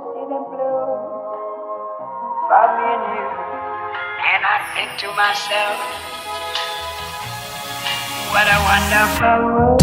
see them blue for me and you. And I think to myself, what a wonderful world.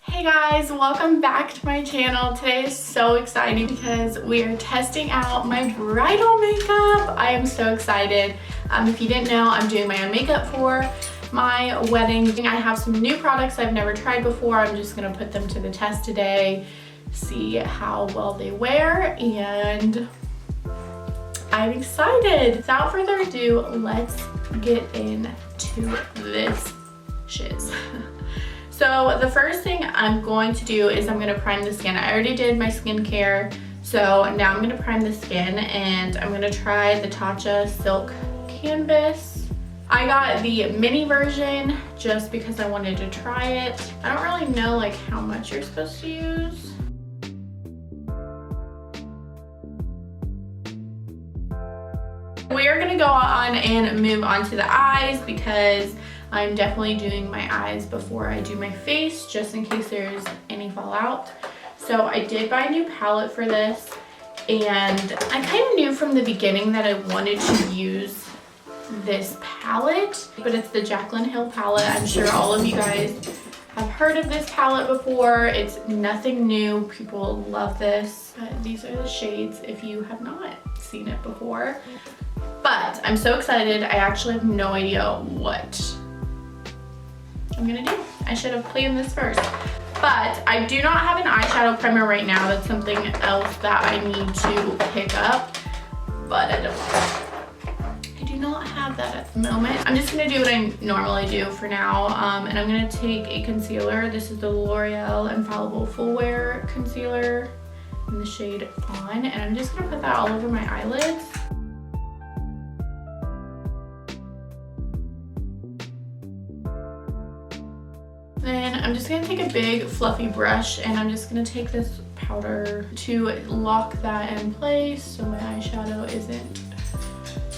Hey guys, welcome back to my channel. Today is so exciting because we are testing out my bridal makeup. I am so excited. If you didn't know, I'm doing my own makeup for my wedding. I have some new products I've never tried before. I'm just gonna put them to the test today, see how well they wear, and I'm excited. Without further ado, let's get into this shiz. So the first thing I'm going to do is I'm gonna prime the skin. I already did my skincare, so now I'm gonna prime the skin, and I'm gonna try the Tatcha Silk Canvas. I got the mini version just because I wanted to try it. I don't really know like how much you're supposed to use. We are gonna go on and move on to the eyes because I'm definitely doing my eyes before I do my face, just in case there's any fallout. So I did buy a new palette for this, and I kind of knew from the beginning that I wanted to use this palette, but it's the Jaclyn Hill palette. I'm sure all of you guys have heard of this palette before. It's nothing new. People love this. These are the shades if you have not seen it before. But I'm so excited. I actually have no idea what I'm gonna do. I should have planned this first. But I do not have an eyeshadow primer right now. That's something else that I need to pick up, but I do not have that at the moment. I'm just gonna do what I normally do for now, and I'm gonna take a concealer. This is the L'Oreal Infallible Full Wear Concealer in the shade On, and I'm just gonna put that all over my eyelids. Then I'm just gonna take a big fluffy brush, and I'm just gonna take this powder to lock that in place so my eyeshadow isn't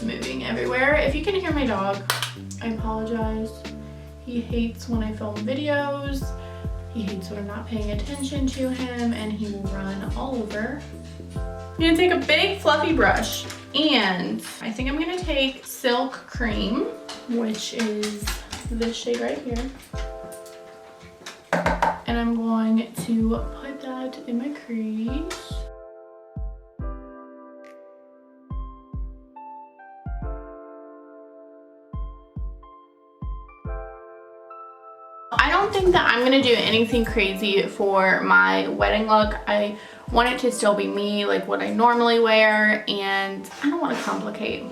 moving everywhere. If you can hear my dog, I apologize. He hates when I film videos. He hates when I'm not paying attention to him, and he will run all over. I'm gonna take a big fluffy brush, and I think I'm gonna take Silk Cream, which is this shade right here. And I'm going to put that in my crease. I don't think that I'm gonna do anything crazy for my wedding look. I want it to still be me, like what I normally wear, and I don't want to complicate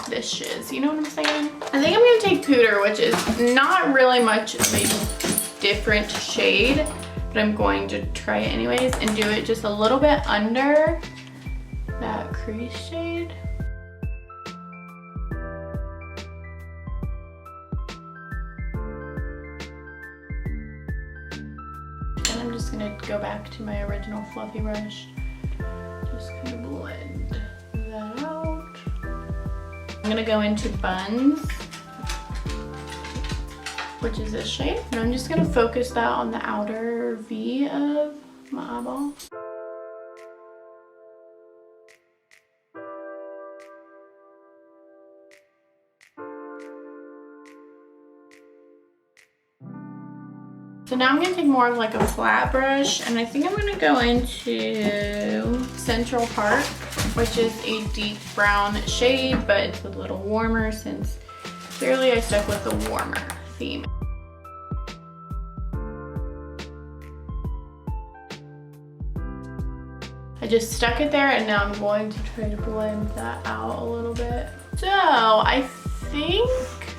this shiz, you know what I'm saying? I think I'm gonna take Pooter, which is not really much of a different shade, but I'm going to try it anyways and do it just a little bit under that crease shade. And I'm just gonna go back to my original fluffy brush, just kind of blend that out. I'm gonna go into Buns, which is this shade. And I'm just gonna focus that on the outer V of my eyeball. So now I'm gonna take more of like a flat brush, and I think I'm gonna go into Central Park, which is a deep brown shade, but it's a little warmer since clearly I stuck with the warmer theme. I just stuck it there, and now I'm going to try to blend that out a little bit. So I think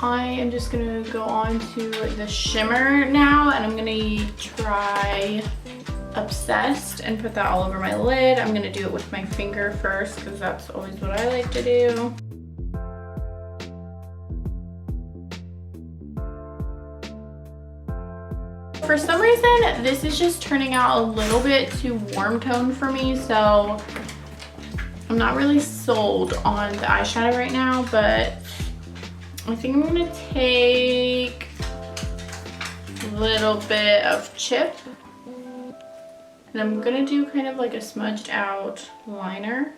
I am just gonna go on to the shimmer now, and I'm gonna try Obsessed and put that all over my lid. I'm gonna do it with my finger first because that's always what I like to do. For some reason, this is just turning out a little bit too warm tone for me, so I'm not really sold on the eyeshadow right now, but I think I'm gonna take little bit of chip. And I'm gonna do kind of like a smudged out liner.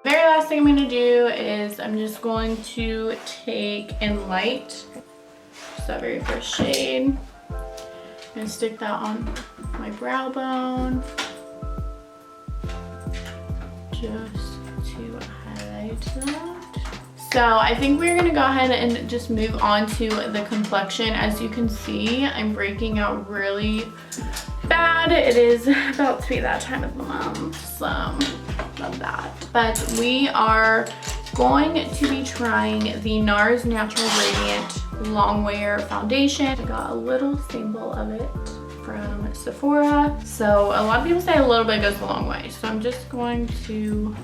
Very last thing I'm gonna do is I'm just going to take in light, just that very first shade, and stick that on my brow bone, just to highlight that. So I think we're gonna go ahead and just move on to the complexion. As you can see, I'm breaking out really bad. It is about to be that time of the month, so love that. But we are going to be trying the NARS Natural Radiant Longwear Foundation. I got a little sample of it from Sephora. So a lot of people say a little bit goes a long way. So I'm just going to,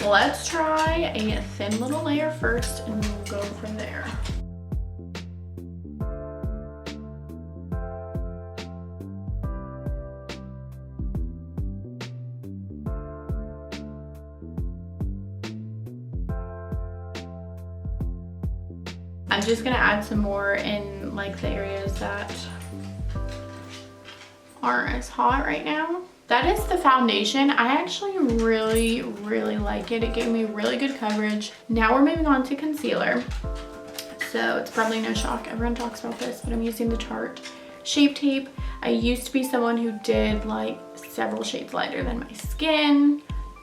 let's try a thin little layer first and we'll go from there. I'm just gonna add some more in like the areas that aren't as hot right now. That is the foundation. I actually really like it. It gave me really good coverage. Now we're moving on to concealer. So it's probably no shock, everyone talks about this, but I'm using the Tarte Shape Tape. I used to be someone who did like several shades lighter than my skin,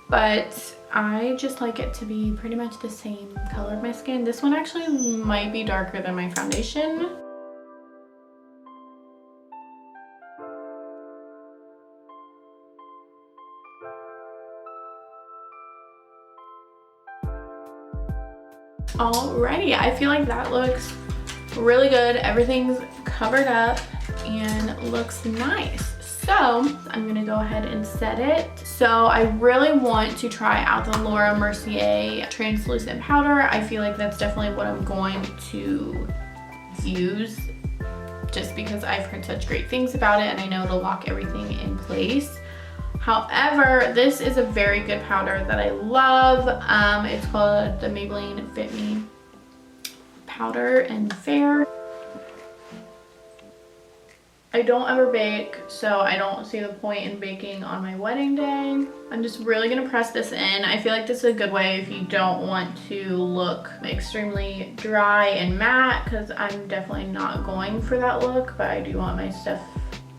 but I just like it to be pretty much the same color of my skin. This one actually might be darker than my foundation. Alrighty, I feel like that looks really good. Everything's covered up and looks nice. So I'm gonna go ahead and set it. So I really want to try out the Laura Mercier translucent powder. I feel like that's definitely what I'm going to use just because I've heard such great things about it and I know it'll lock everything in place. However, this is a very good powder that I love. It's called the Maybelline Fit Me Powder in Fair. I don't ever bake, so I don't see the point in baking on my wedding day. I'm just really gonna press this in. I feel like this is a good way if you don't want to look extremely dry and matte, because I'm definitely not going for that look, but I do want my stuff,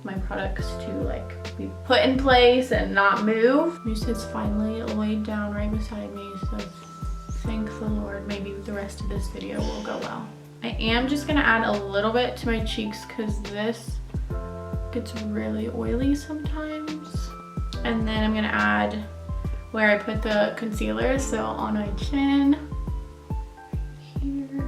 my products to like be put in place and not move. Mousse is finally laid down right beside me, so thank the Lord. Maybe the rest of this video will go well. I am just gonna add a little bit to my cheeks because this gets really oily sometimes. And then I'm gonna add where I put the concealer, so on my chin here.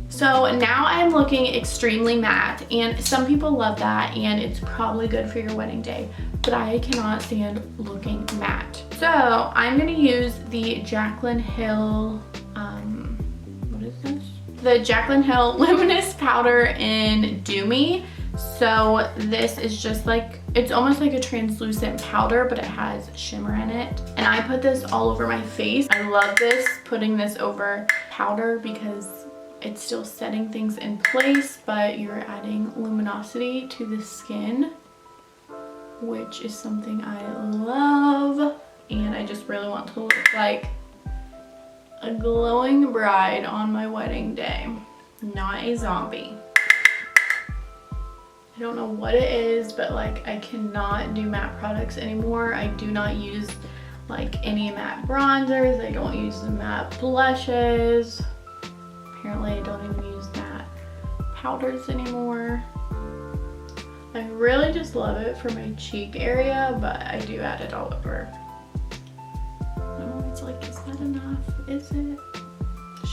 So now I'm looking extremely matte, and some people love that and it's probably good for your wedding day, but I cannot stand looking matte. So I'm gonna use the Jaclyn Hill, what is this? The Jaclyn Hill Luminous Powder in Do Me. So this is just like, it's almost like a translucent powder, but it has shimmer in it. And I put this all over my face. I love this, putting this over powder, because it's still setting things in place, but you're adding luminosity to the skin, which is something I love. And I just really want to look like a glowing bride on my wedding day, not a zombie. I don't know what it is, but like I cannot do matte products anymore. I do not use like any matte bronzers. I don't use the matte blushes. Apparently I don't even use matte powders anymore. I really just love it for my cheek area, but I do add it all over. I'm always like, is that enough? Is it?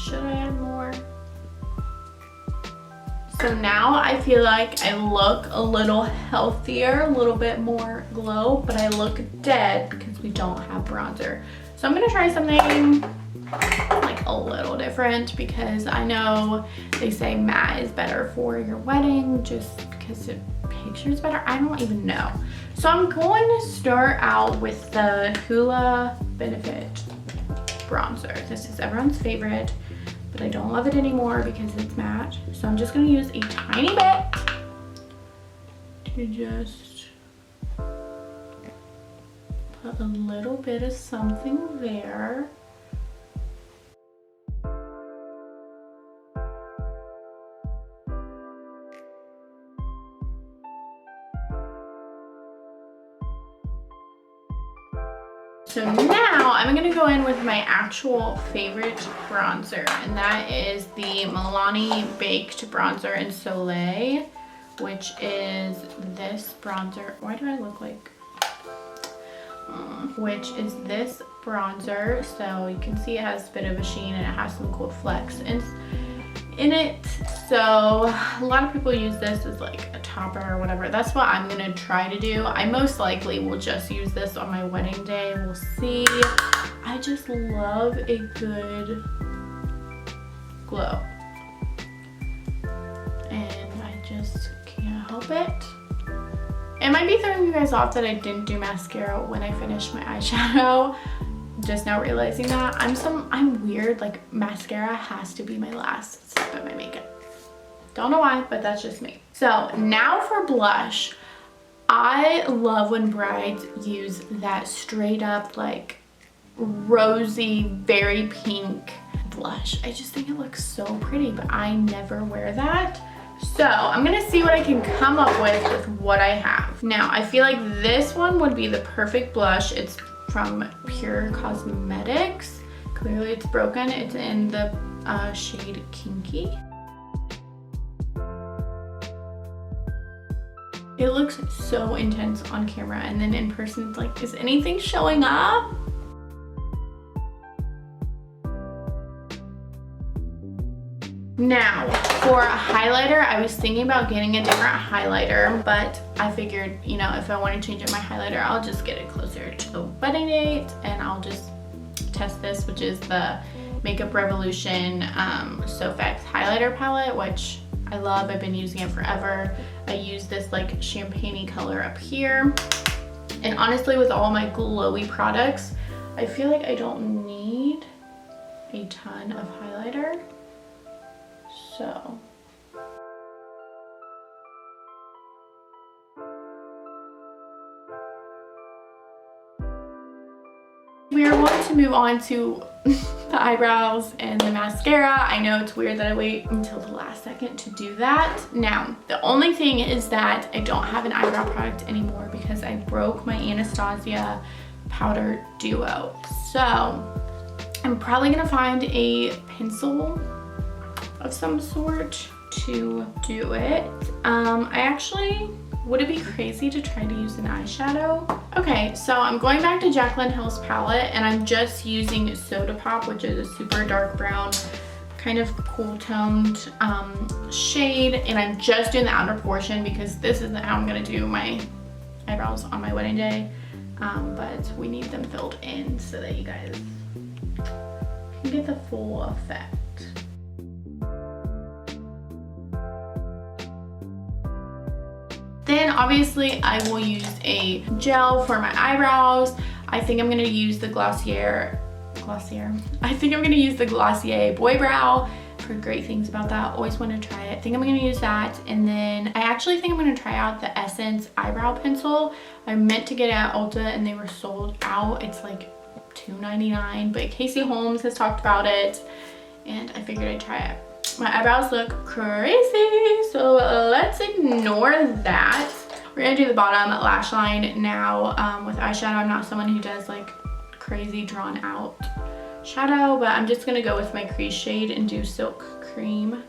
Should I add more? So now I feel like I look a little healthier, a little bit more glow, but I look dead because we don't have bronzer. So I'm gonna try something like a little different, because I know they say matte is better for your wedding just because it pictures better. I don't even know. So I'm going to start out with the Hoola Benefit bronzer. This is everyone's favorite, but I don't love it anymore because it's matte. So I'm just gonna use a tiny bit to just put a little bit of something there. So now I'm gonna go in with my actual favorite bronzer, and that is the Milani Baked Bronzer in Soleil, which is this bronzer. Why do I look like? Which is this bronzer. So you can see it has a bit of a sheen and it has some gold flecks in it. So a lot of people use this as like a topper or whatever. That's what I'm gonna try to do. I most likely will just use this on my wedding day. We'll see. I just love a good glow, and I just can't help it. It might be throwing you guys off that I didn't do mascara when I finished my eyeshadow. Just now realizing that. I'm weird, like mascara has to be my last step in my makeup. Don't know why, but that's just me. So now for blush. I love when brides use that straight up like rosy, very pink blush. I just think it looks so pretty, but I never wear that. So I'm gonna see what I can come up with what I have. Now I feel like this one would be the perfect blush. It's from Pure Cosmetics. Clearly it's broken. It's in the shade Kinky. It looks so intense on camera, and then in person it's like, is anything showing up? Now, for a highlighter, I was thinking about getting a different highlighter, but I figured, you know, if I want to change up my highlighter, I'll just get it closer to the wedding date, and I'll just test this, which is the Makeup Revolution Sofx highlighter palette, which I love. I've been using it forever. I use this like champagne-y color up here. And honestly, with all my glowy products, I feel like I don't need a ton of highlighter. So we are going to move on to the eyebrows and the mascara. I know it's weird that I wait until the last second to do that. Now, the only thing is that I don't have an eyebrow product anymore because I broke my Anastasia powder duo. So I'm probably gonna find a pencil of some sort to do it. Would it be crazy to try to use an eyeshadow? Okay, so I'm going back to Jaclyn Hill's palette, and I'm just using Soda Pop, which is a super dark brown, kind of cool toned shade, and I'm just doing the outer portion because this isn't how I'm gonna do my eyebrows on my wedding day, but we need them filled in so that you guys can get the full effect. Then obviously I will use a gel for my eyebrows. I think I'm gonna use the Glossier. I think I'm gonna use the Glossier Boy Brow. I've heard great things about that. Always want to try it. I think I'm gonna use that. And then I actually think I'm gonna try out the Essence eyebrow pencil. I meant to get it at Ulta and they were sold out. It's like $2.99, but Casey Holmes has talked about it and I figured I'd try it. My eyebrows look crazy, so let's ignore that. We're gonna do the bottom lash line now with eyeshadow. I'm not someone who does like crazy drawn out shadow, but I'm just gonna go with my crease shade and do Silk Cream.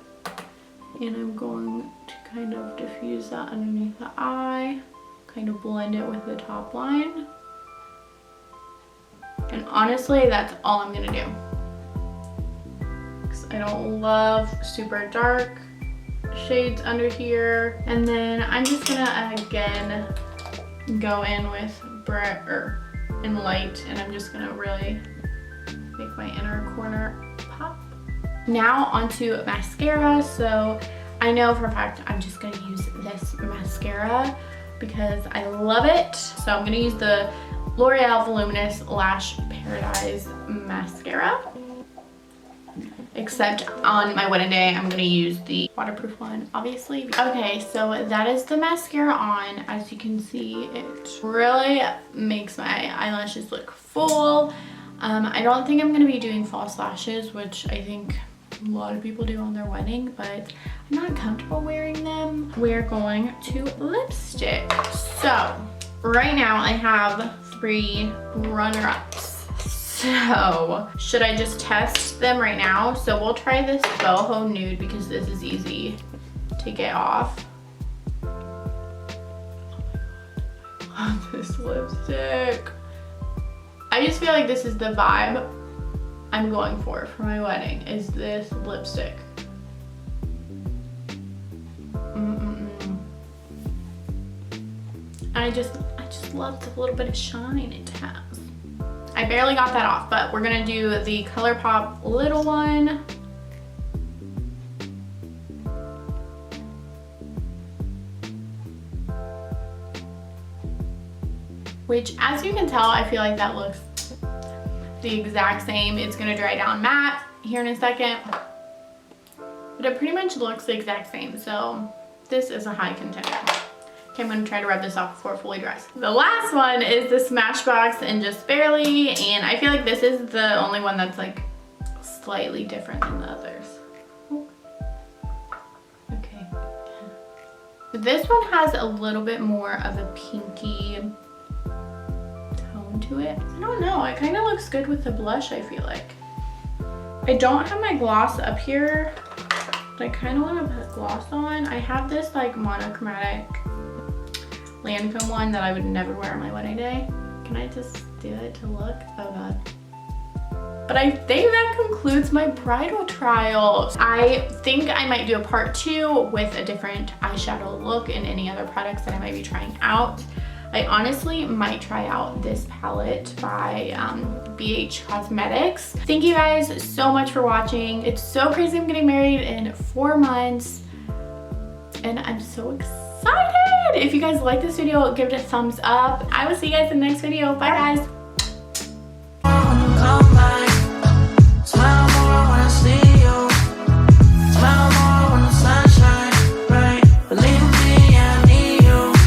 And I'm going to kind of diffuse that underneath the eye, kind of blend it with the top line. And honestly, that's all I'm gonna do. I don't love super dark shades under here. And then I'm just gonna again go in with in light, and I'm just gonna really make my inner corner pop. Now onto mascara. So I know for a fact I'm just gonna use this mascara because I love it. So I'm gonna use the L'Oreal Voluminous Lash Paradise Mascara. Except on my wedding day, I'm gonna use the waterproof one, obviously. Okay, so that is the mascara on. As you can see, it really makes my eyelashes look full. I don't think I'm gonna be doing false lashes, which I think a lot of people do on their wedding, but I'm not comfortable wearing them. We're going to lipstick. So right now I have 3 runner-ups. So should I just test them right now? So we'll try this boho nude because this is easy to get off. Oh, this lipstick. I just feel like this is the vibe I'm going for my wedding, is this lipstick. I just love the little bit of shine it has. I barely got that off, but we're gonna do the ColourPop little one. Which, as you can tell, I feel like that looks the exact same. It's gonna dry down matte here in a second, but it pretty much looks the exact same. So this is a high contender. Okay, I'm gonna try to rub this off before it fully dries. The last one is the Smashbox and Just Barely, and I feel like this is the only one that's like slightly different than the others. Okay. This one has a little bit more of a pinky tone to it. I don't know, it kind of looks good with the blush, I feel like. I don't have my gloss up here, but I kind of want to put gloss on. I have this like monochromatic Lancome one that I would never wear on my wedding day. Can I just do it to look? Oh god. But I think that concludes my bridal trial. I think I might do a part 2 with a different eyeshadow look and any other products that I might be trying out. I honestly might try out this palette by BH Cosmetics. Thank you guys so much for watching. It's so crazy I'm getting married in 4 months and I'm so excited. If you guys like this video, give it a thumbs up. I will see you guys in the next video. Bye guys.